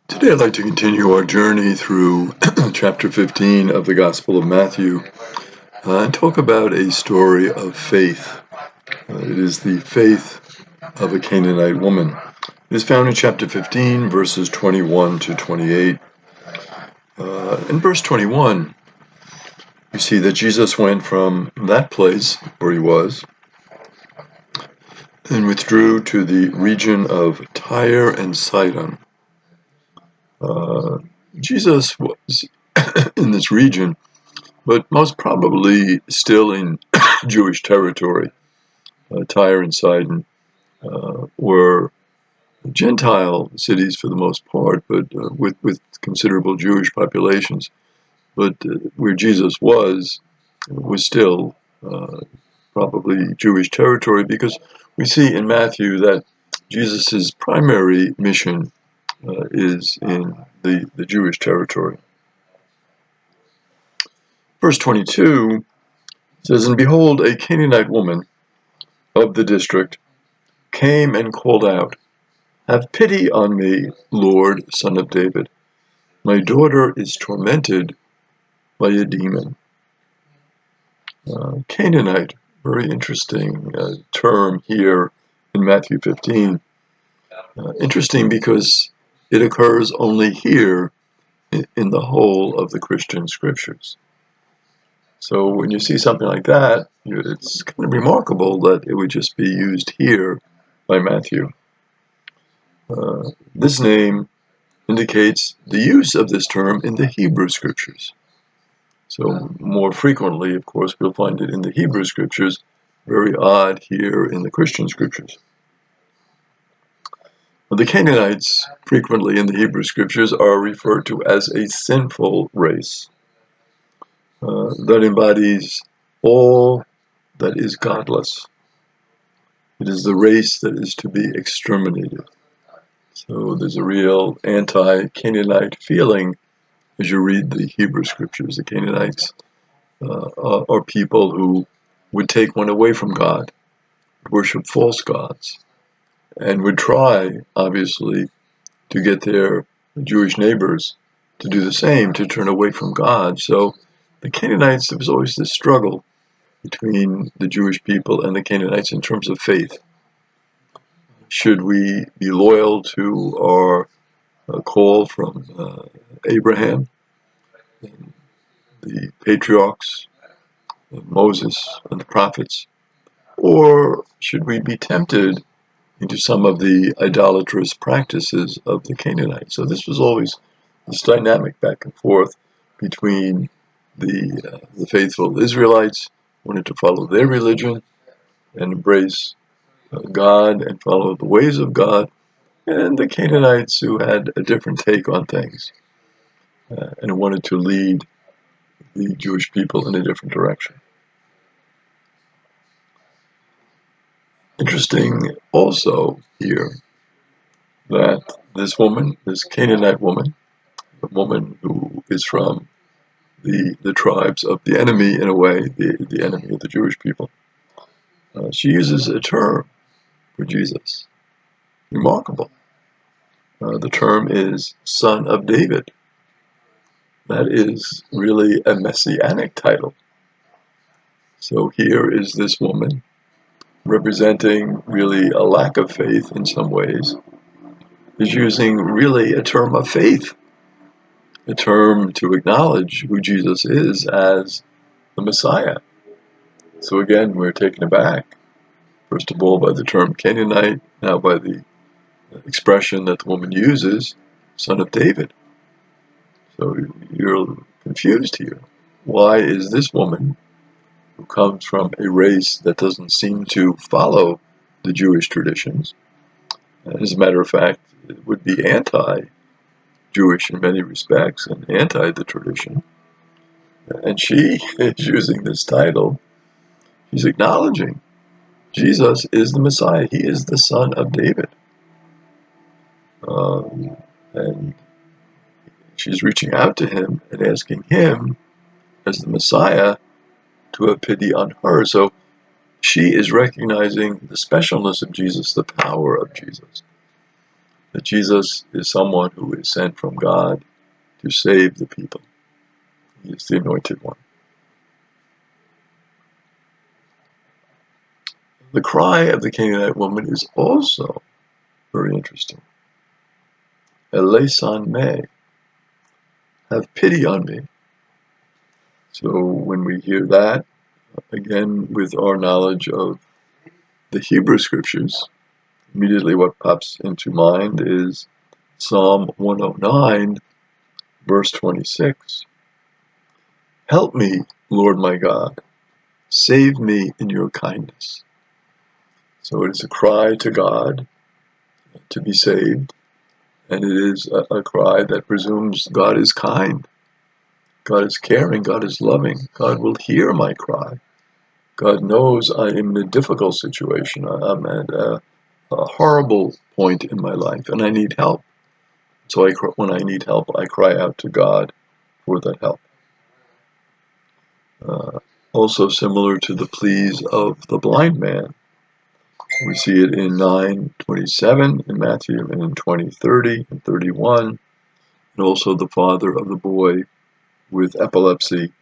Today I'd like to continue our journey through chapter 15 of the Gospel of Matthew and talk about a story of faith. It is the faith of a Canaanite woman. It is found in chapter 15, verses 21 to 28. In verse 21, you see that Jesus went from that place where he was and withdrew to the region of Tyre and Sidon. Jesus was in this region, but most probably still in Jewish territory. Tyre and Sidon were Gentile cities for the most part, but with considerable Jewish populations. But where Jesus was still probably Jewish territory, because we see in Matthew that Jesus' primary mission is in the Jewish territory. Verse 22 says, "And behold, a Canaanite woman of the district came and called out, 'Have pity on me, Lord, Son of David. My daughter is tormented by a demon.'" Canaanite, very interesting term here in Matthew 15. Interesting because it occurs only here in the whole of the Christian scriptures. So when you see something like that, it's kind of remarkable that it would just be used here by Matthew. This name indicates the use of this term in the Hebrew scriptures. So more frequently, of course, we'll find it in the Hebrew scriptures, very odd here in the Christian scriptures. The Canaanites, frequently in the Hebrew scriptures, are referred to as a sinful race that embodies all that is godless. It is the race that is to be exterminated. So there's a real anti-Canaanite feeling as you read the Hebrew scriptures. The Canaanites are people who would take one away from God, worship false gods, and would try, obviously, to get their Jewish neighbors to do the same, to turn away from God. So the Canaanites, there was always this struggle between the Jewish people and the Canaanites in terms of faith. Should we be loyal to our call from Abraham, and the patriarchs, and Moses, and the prophets? Or should we be tempted into some of the idolatrous practices of the Canaanites? So this was always this dynamic back and forth between the faithful Israelites who wanted to follow their religion and embrace God and follow the ways of God, and the Canaanites who had a different take on things and wanted to lead the Jewish people in a different direction. Interesting also here that this woman, this Canaanite woman, a woman who is from the tribes of the enemy, in a way, the enemy of the Jewish people, she uses a term for Jesus. Remarkable. The term is Son of David. That is really a messianic title. So here is this woman representing really a lack of faith in some ways, is using really a term of faith, a term to acknowledge who Jesus is as the Messiah. So again, we're taken aback, first of all, by the term Canaanite, now by the expression that the woman uses, Son of David. So you're confused here. Why is this woman, who comes from a race that doesn't seem to follow the Jewish traditions, as a matter of fact, it would be anti-Jewish in many respects and anti the tradition, and she is using this title, she's acknowledging Jesus is the Messiah. He is the Son of David. And she's reaching out to him and asking him, as the Messiah, to have pity on her. So she is recognizing the specialness of Jesus, the power of Jesus. that Jesus is someone who is sent from God to save the people. He is the anointed one. The cry of the Canaanite woman is also very interesting. Eleison me, have pity on me. So when we hear that, again, with our knowledge of the Hebrew scriptures, immediately what pops into mind is Psalm 109, verse 26. Help me, Lord my God, save me in your kindness. So it is a cry to God to be saved, and it is a cry that presumes God is kind, God is caring, God is loving, God will hear my cry. God knows I am in a difficult situation. I'm at a horrible point in my life, and I need help. So when I need help, I cry out to God for that help. Also similar to the pleas of the blind man. We see it in 9:27 in Matthew, and in 20:30 and 31, and also the father of the boy with epilepsy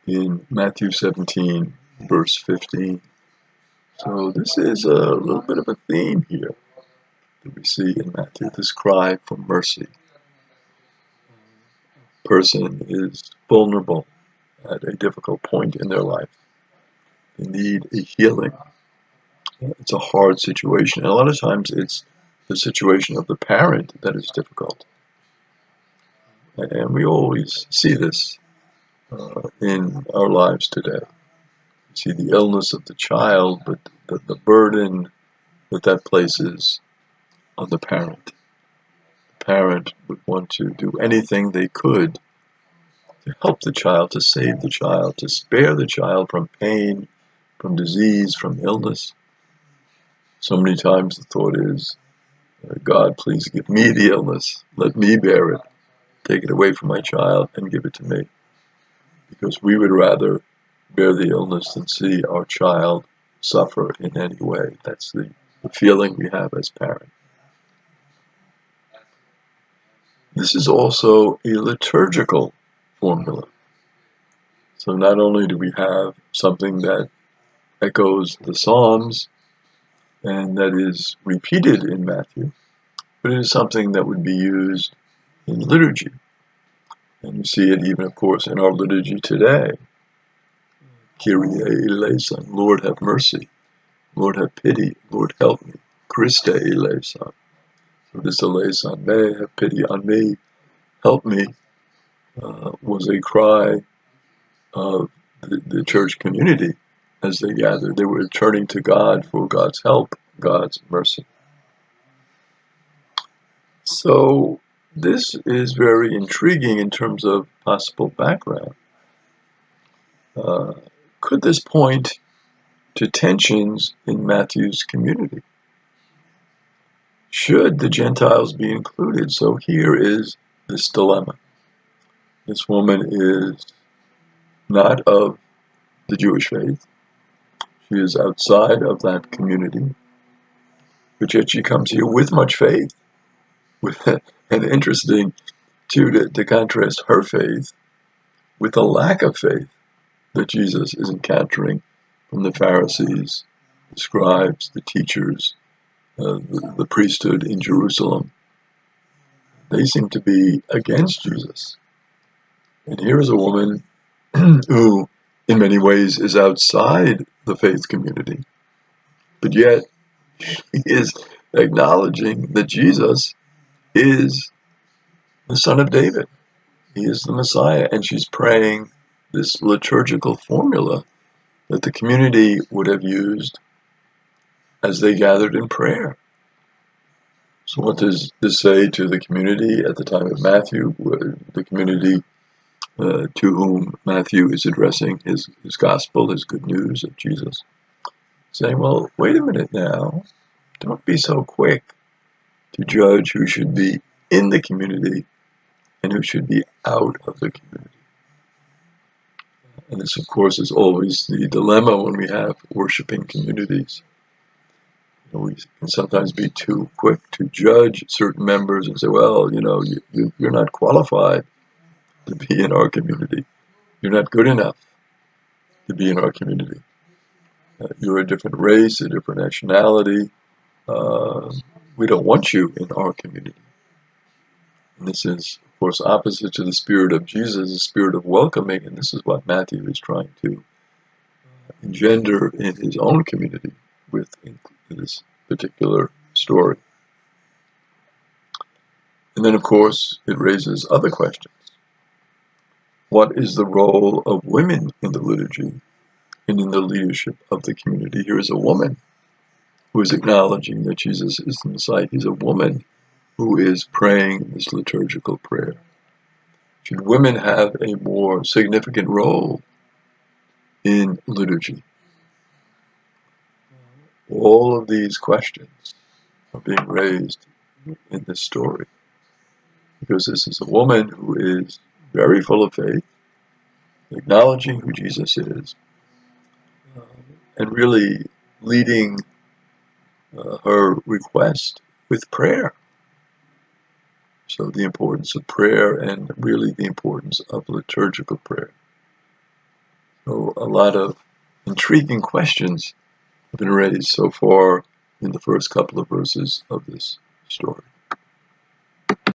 in Matthew 17, verse 15. So this is a little bit of a theme here that we see in Matthew, this cry for mercy. Person is vulnerable at a difficult point in their life. They need a healing. It's a hard situation. And a lot of times it's the situation of the parent that is difficult. And we always see this in our lives today. We see the illness of the child, but the burden that places on the parent. The parent would want to do anything they could to help the child, to save the child, to spare the child from pain, from disease, from illness. So many times the thought is, God, please give me the illness. Let me bear it. Take it away from my child and give it to me. Because we would rather bear the illness than see our child suffer in any way. That's the feeling we have as parents. This is also a liturgical formula. So not only do we have something that echoes the Psalms and that is repeated in Matthew, but it is something that would be used in liturgy. And you see it even, of course, in our liturgy today. Kyrie eleison, Lord have mercy, Lord have pity, Lord help me. Christe eleison. So this eleison, may have pity on me, help me, was a cry of the church community as they gathered. They were turning to God for God's help, God's mercy. So this is very intriguing in terms of possible background. Could this point to tensions in Matthew's community? Should the Gentiles be included? So here is this dilemma. This woman is not of the Jewish faith. She is outside of that community, but yet she comes here with much faith. And interesting, too, to contrast her faith with the lack of faith that Jesus is encountering from the Pharisees, the scribes, the teachers, the priesthood in Jerusalem. They seem to be against Jesus. And here is a woman who, in many ways, is outside the faith community, but yet he is acknowledging that Jesus is the Son of David. He is the Messiah, and she's praying this liturgical formula that the community would have used as they gathered in prayer. So what does this say to the community at the time of Matthew, the community to whom Matthew is addressing his gospel, his good news of Jesus? Saying, well, wait a minute now, don't be so quick to judge who should be in the community and who should be out of the community. And this, of course, is always the dilemma when we have worshiping communities. We can sometimes be too quick to judge certain members and say, well, you're not qualified to be in our community. You're not good enough to be in our community. You're a different race, a different nationality. Uh, we don't want you in our community. And this is, of course, opposite to the spirit of Jesus, the spirit of welcoming, and this is what Matthew is trying to engender in his own community with this particular story. And then, of course, it raises other questions. What is the role of women in the liturgy and in the leadership of the community? Here is a woman who is acknowledging that Jesus is the Messiah. He's a woman who is praying this liturgical prayer. Should women have a more significant role in liturgy? All of these questions are being raised in this story because this is a woman who is very full of faith, acknowledging who Jesus is, and really leading her request with prayer. So the importance of prayer and really the importance of liturgical prayer. So a lot of intriguing questions have been raised so far in the first couple of verses of this story.